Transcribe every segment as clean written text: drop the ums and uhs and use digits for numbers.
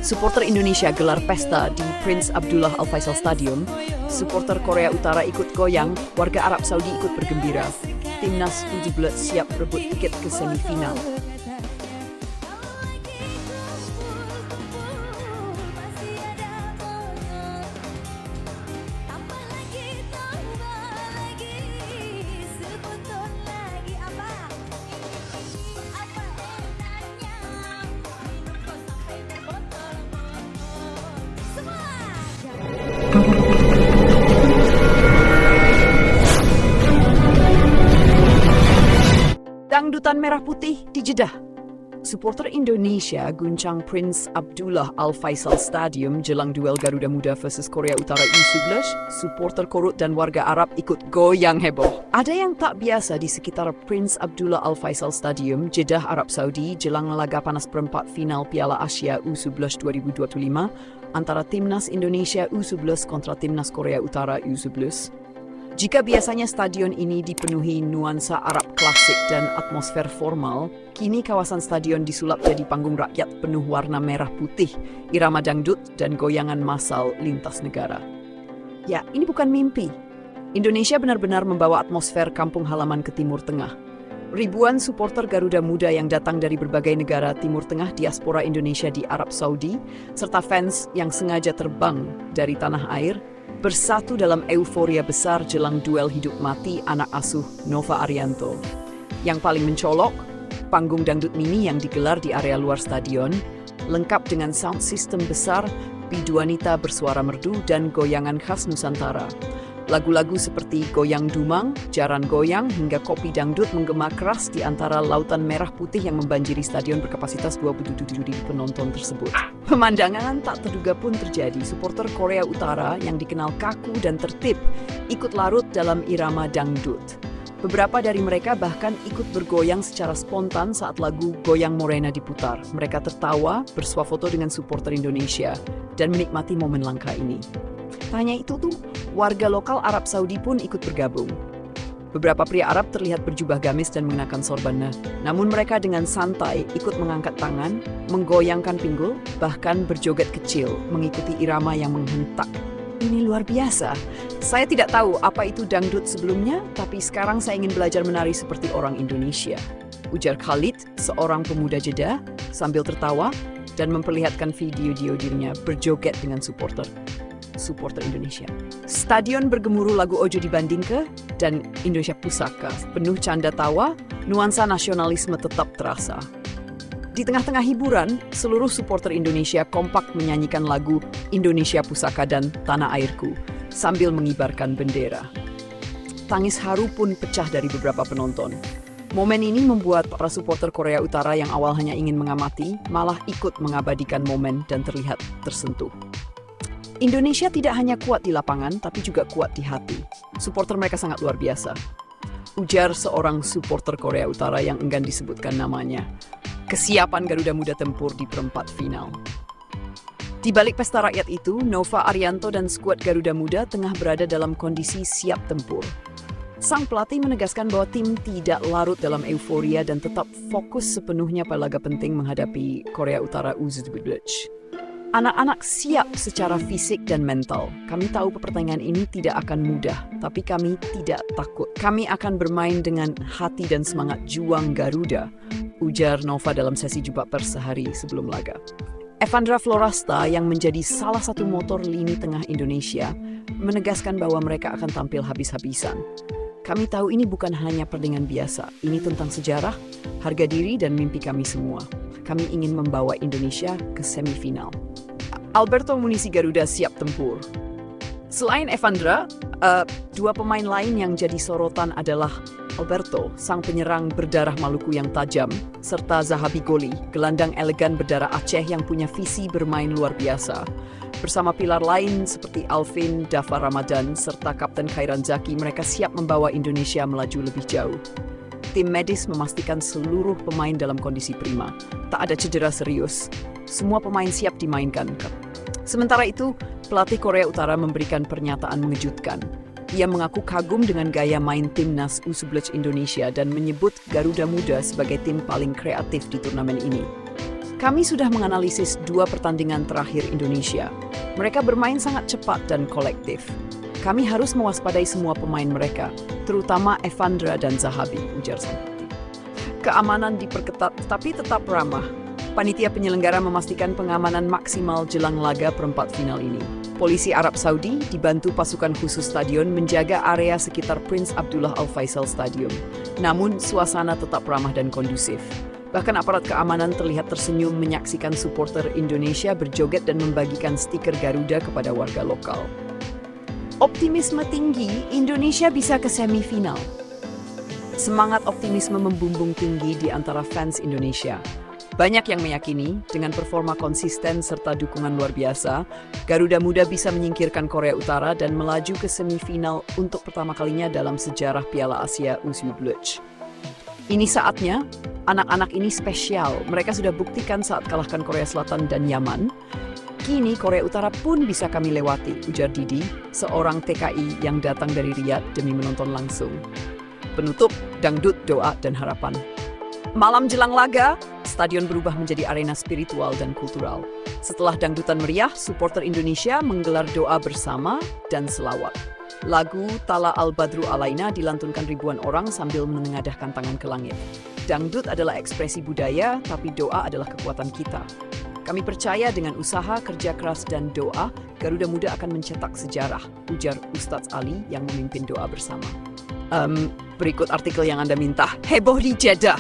Supporter Indonesia gelar pesta di Prince Abdullah Al Faisal Stadium. Supporter Korea Utara ikut goyang, warga Arab Saudi ikut bergembira. Timnas U17 siap berebut tiket ke semifinal. Dangdutan merah putih di Jeddah. Supporter Indonesia guncang Prince Abdullah Al Faisal Stadium jelang duel Garuda Muda versus Korea Utara U17. Supporter Korut dan warga Arab ikut goyang heboh. Ada yang tak biasa di sekitar Prince Abdullah Al Faisal Stadium, Jeddah, Arab Saudi, jelang laga panas perempat final Piala Asia U11 2025 antara Timnas Indonesia U11 kontra Timnas Korea Utara U11. Jika biasanya stadion ini dipenuhi nuansa Arab klasik dan atmosfer formal, kini kawasan stadion disulap jadi panggung rakyat penuh warna merah putih, irama dangdut, dan goyangan massal lintas negara. Ya, ini bukan mimpi. Indonesia benar-benar membawa atmosfer kampung halaman ke Timur Tengah. Ribuan supporter Garuda Muda yang datang dari berbagai negara Timur Tengah diaspora Indonesia di Arab Saudi, serta fans yang sengaja terbang dari tanah air, bersatu dalam euforia besar jelang duel hidup mati anak asuh Nova Arianto. Yang paling mencolok, panggung dangdut mini yang digelar di area luar stadion, lengkap dengan sound system besar, biduanita bersuara merdu, dan goyangan khas Nusantara. Lagu-lagu seperti Goyang Dumang, Jaran Goyang, hingga Kopi Dangdut menggema keras di antara lautan merah putih yang membanjiri stadion berkapasitas 27.000 penonton tersebut. Pemandangan tak terduga pun terjadi. Supporter Korea Utara yang dikenal kaku dan tertib ikut larut dalam irama dangdut. Beberapa dari mereka bahkan ikut bergoyang secara spontan saat lagu Goyang Morena diputar. Mereka tertawa, bersuah foto dengan supporter Indonesia, dan menikmati momen langka ini. Hanya itu tuh, warga lokal Arab Saudi pun ikut bergabung. Beberapa pria Arab terlihat berjubah gamis dan mengenakan sorbannya. Namun mereka dengan santai ikut mengangkat tangan, menggoyangkan pinggul, bahkan berjoget kecil mengikuti irama yang menghentak. Ini luar biasa. Saya tidak tahu apa itu dangdut sebelumnya, tapi sekarang saya ingin belajar menari seperti orang Indonesia. Ujar Khalid, seorang pemuda Jeddah, sambil tertawa dan memperlihatkan video dirinya berjoget dengan supporter Indonesia. Stadion bergemuruh lagu Ojo Dibandingke dan Indonesia Pusaka. Penuh canda tawa, nuansa nasionalisme tetap terasa. Di tengah-tengah hiburan, seluruh supporter Indonesia kompak menyanyikan lagu Indonesia Pusaka dan Tanah Airku sambil mengibarkan bendera. Tangis haru pun pecah dari beberapa penonton. Momen ini membuat para supporter Korea Utara yang awal hanya ingin mengamati, malah ikut mengabadikan momen dan terlihat tersentuh. Indonesia tidak hanya kuat di lapangan, tapi juga kuat di hati. Supporter mereka sangat luar biasa. Ujar seorang supporter Korea Utara yang enggan disebutkan namanya. Kesiapan Garuda Muda tempur di perempat final. Di balik pesta rakyat itu, Nova Arianto dan skuad Garuda Muda tengah berada dalam kondisi siap tempur. Sang pelatih menegaskan bahwa tim tidak larut dalam euforia dan tetap fokus sepenuhnya pada laga penting menghadapi Korea Utara U17. Anak-anak siap secara fisik dan mental. Kami tahu pertandingan ini tidak akan mudah, tapi kami tidak takut. Kami akan bermain dengan hati dan semangat juang Garuda, ujar Nova dalam sesi jumpa pers sehari sebelum laga. Evandra Florasta yang menjadi salah satu motor lini tengah Indonesia menegaskan bahwa mereka akan tampil habis-habisan. Kami tahu ini bukan hanya pertandingan biasa, ini tentang sejarah, harga diri, dan mimpi kami semua. Kami ingin membawa Indonesia ke semifinal. Alberto Munisi Garuda siap tempur. Selain Evandra, dua pemain lain yang jadi sorotan adalah Alberto, sang penyerang berdarah Maluku yang tajam, serta Zahabi Goli, gelandang elegan berdarah Aceh yang punya visi bermain luar biasa. Bersama pilar lain seperti Alvin, Dava Ramadan, serta Kapten Khairan Zaki, mereka siap membawa Indonesia melaju lebih jauh. Tim medis memastikan seluruh pemain dalam kondisi prima. Tak ada cedera serius. Semua pemain siap dimainkan. Sementara itu, pelatih Korea Utara memberikan pernyataan mengejutkan. Ia mengaku kagum dengan gaya main timnas U11 Indonesia dan menyebut Garuda Muda sebagai tim paling kreatif di turnamen ini. Kami sudah menganalisis 2 pertandingan terakhir Indonesia. Mereka bermain sangat cepat dan kolektif. Kami harus mewaspadai semua pemain mereka, terutama Evandra dan Zahabi, ujar sang pelatih. Keamanan diperketat tapi tetap ramah. Panitia penyelenggara memastikan pengamanan maksimal jelang laga perempat final ini. Polisi Arab Saudi dibantu pasukan khusus stadion menjaga area sekitar Prince Abdullah Al Faisal Stadium. Namun, suasana tetap ramah dan kondusif. Bahkan aparat keamanan terlihat tersenyum menyaksikan supporter Indonesia berjoget dan membagikan stiker Garuda kepada warga lokal. Optimisme tinggi, Indonesia bisa ke semifinal. Semangat optimisme membumbung tinggi di antara fans Indonesia. Banyak yang meyakini, dengan performa konsisten serta dukungan luar biasa, Garuda Muda bisa menyingkirkan Korea Utara dan melaju ke semifinal untuk pertama kalinya dalam sejarah Piala Asia U17. Ini saatnya, anak-anak ini spesial. Mereka sudah buktikan saat kalahkan Korea Selatan dan Yaman. Kini Korea Utara pun bisa kami lewati, ujar Didi, seorang TKI yang datang dari Riyadh demi menonton langsung. Penutup, dangdut, doa, dan harapan. Malam jelang laga, stadion berubah menjadi arena spiritual dan kultural. Setelah dangdutan meriah, supporter Indonesia menggelar doa bersama dan selawat. Lagu Tala Al-Badru Alaina dilantunkan ribuan orang sambil menengadahkan tangan ke langit. Dangdut adalah ekspresi budaya, tapi doa adalah kekuatan kita. Kami percaya dengan usaha, kerja keras, dan doa, Garuda Muda akan mencetak sejarah, ujar Ustadz Ali yang memimpin doa bersama. Berikut artikel yang Anda minta. Heboh di Jeddah.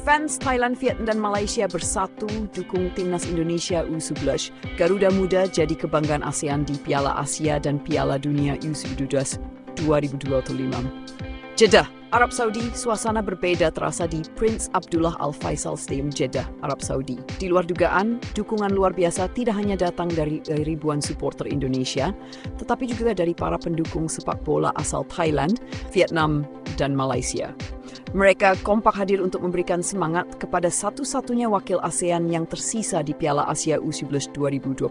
Fans Thailand, Vietnam, dan Malaysia bersatu dukung timnas Indonesia U11. Garuda Muda jadi kebanggaan ASEAN di Piala Asia dan Piala Dunia U17 2025. Jeddah, Arab Saudi, suasana berbeda terasa di Prince Abdullah Al Faisal Stadium Jeddah, Arab Saudi. Di luar dugaan, dukungan luar biasa tidak hanya datang dari ribuan supporter Indonesia, tetapi juga dari para pendukung sepak bola asal Thailand, Vietnam, dan Malaysia. Mereka kompak hadir untuk memberikan semangat kepada satu-satunya wakil ASEAN yang tersisa di Piala Asia U17 2025,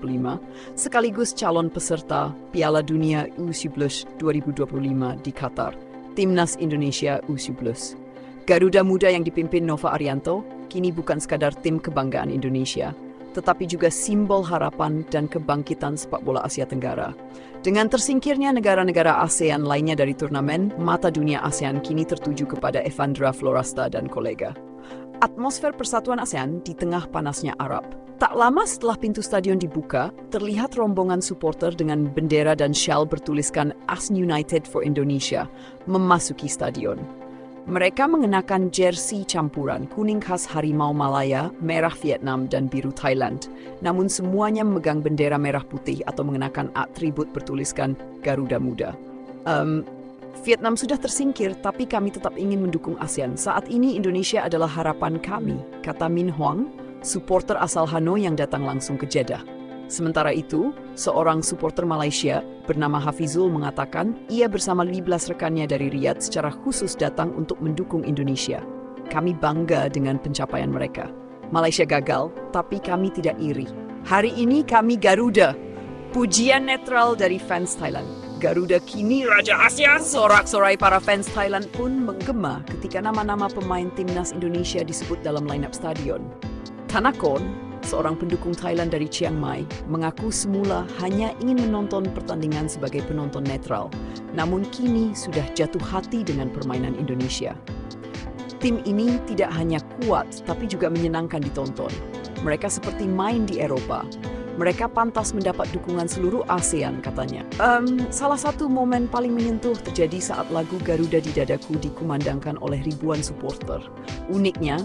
sekaligus calon peserta Piala Dunia U17 2025 di Qatar, Timnas Indonesia U17. Garuda Muda yang dipimpin Nova Arianto kini bukan sekadar tim kebanggaan Indonesia, tetapi juga simbol harapan dan kebangkitan sepak bola Asia Tenggara. Dengan tersingkirnya negara-negara ASEAN lainnya dari turnamen, mata dunia ASEAN kini tertuju kepada Evandra Florasta dan kolega. Atmosfer persatuan ASEAN di tengah panasnya Arab. Tak lama setelah pintu stadion dibuka, terlihat rombongan supporter dengan bendera dan syal bertuliskan ASEAN United for Indonesia memasuki stadion. Mereka mengenakan jersey campuran kuning khas Harimau Malaya, merah Vietnam, dan biru Thailand. Namun semuanya memegang bendera merah putih atau mengenakan atribut bertuliskan Garuda Muda. Vietnam sudah tersingkir, tapi kami tetap ingin mendukung ASEAN. Saat ini Indonesia adalah harapan kami, kata Min Huang, supporter asal Hanoi yang datang langsung ke Jeddah. Sementara itu, seorang supporter Malaysia bernama Hafizul mengatakan ia bersama 15 rekannya dari Riyadh secara khusus datang untuk mendukung Indonesia. Kami bangga dengan pencapaian mereka. Malaysia gagal, tapi kami tidak iri. Hari ini kami Garuda. Pujian netral dari fans Thailand. Garuda kini Raja Asia. Sorak-sorai para fans Thailand pun menggema ketika nama-nama pemain timnas Indonesia disebut dalam line-up stadion. Tanakon, seorang pendukung Thailand dari Chiang Mai, mengaku semula hanya ingin menonton pertandingan sebagai penonton netral, namun kini sudah jatuh hati dengan permainan Indonesia. Tim ini tidak hanya kuat, tapi juga menyenangkan ditonton. Mereka seperti main di Eropa. Mereka pantas mendapat dukungan seluruh ASEAN, katanya. Salah satu momen paling menyentuh terjadi saat lagu Garuda di Dadaku dikumandangkan oleh ribuan supporter. Uniknya,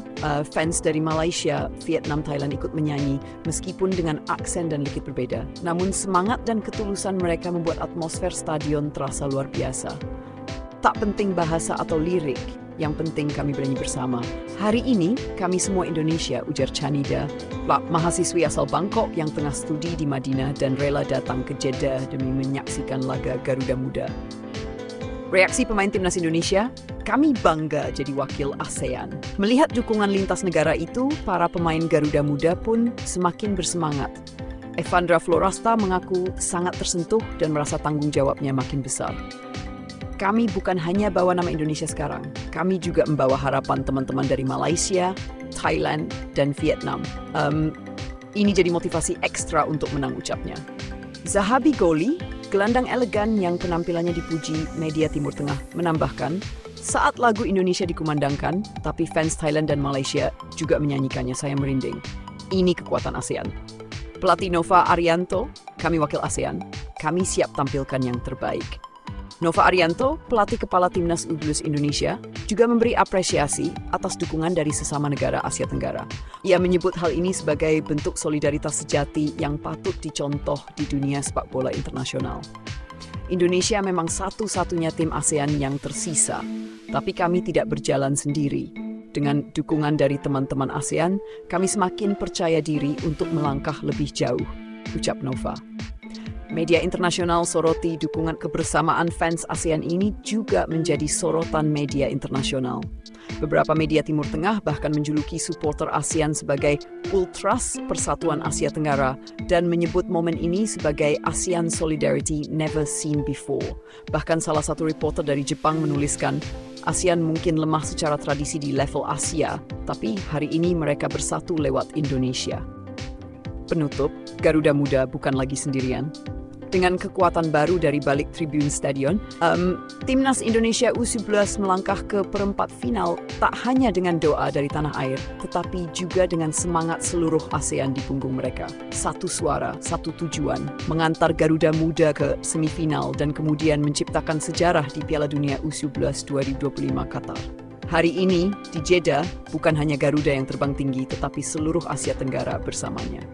fans dari Malaysia, Vietnam, Thailand ikut menyanyi meskipun dengan aksen dan lirik berbeda. Namun semangat dan ketulusan mereka membuat atmosfer stadion terasa luar biasa. Tak penting bahasa atau lirik, yang penting kami bernyanyi bersama. Hari ini, kami semua Indonesia, ujar Chanida, mahasiswi asal Bangkok yang tengah studi di Madinah dan rela datang ke Jeddah demi menyaksikan laga Garuda Muda. Reaksi pemain timnas Indonesia, kami bangga jadi wakil ASEAN. Melihat dukungan lintas negara itu, para pemain Garuda Muda pun semakin bersemangat. Evandra Florasta mengaku sangat tersentuh dan merasa tanggung jawabnya makin besar. Kami bukan hanya bawa nama Indonesia sekarang, kami juga membawa harapan teman-teman dari Malaysia, Thailand, dan Vietnam. Ini jadi motivasi ekstra untuk menang, ucapnya. Zahabi Goli, gelandang elegan yang penampilannya dipuji media Timur Tengah, menambahkan, saat lagu Indonesia dikumandangkan, tapi fans Thailand dan Malaysia juga menyanyikannya, saya merinding. Ini kekuatan ASEAN. Pelatih Nova Arianto, kami wakil ASEAN, kami siap tampilkan yang terbaik. Nova Arianto, pelatih kepala Timnas U12 Indonesia, juga memberi apresiasi atas dukungan dari sesama negara Asia Tenggara. Ia menyebut hal ini sebagai bentuk solidaritas sejati yang patut dicontoh di dunia sepak bola internasional. Indonesia memang satu-satunya tim ASEAN yang tersisa, tapi kami tidak berjalan sendiri. Dengan dukungan dari teman-teman ASEAN, kami semakin percaya diri untuk melangkah lebih jauh, ucap Nova. Media internasional soroti dukungan kebersamaan fans ASEAN ini juga menjadi sorotan media internasional. Beberapa media Timur Tengah bahkan menjuluki supporter ASEAN sebagai Ultras Persatuan Asia Tenggara dan menyebut momen ini sebagai ASEAN Solidarity Never Seen Before. Bahkan salah satu reporter dari Jepang menuliskan, ASEAN mungkin lemah secara tradisi di level Asia, tapi hari ini mereka bersatu lewat Indonesia. Penutup, Garuda Muda bukan lagi sendirian. Dengan kekuatan baru dari balik tribun stadion, Timnas Indonesia U11 melangkah ke perempat final tak hanya dengan doa dari tanah air, tetapi juga dengan semangat seluruh ASEAN di punggung mereka. Satu suara, satu tujuan, mengantar Garuda Muda ke semifinal dan kemudian menciptakan sejarah di Piala Dunia U11 2025 Qatar. Hari ini, di Jeddah, bukan hanya Garuda yang terbang tinggi, tetapi seluruh Asia Tenggara bersamanya.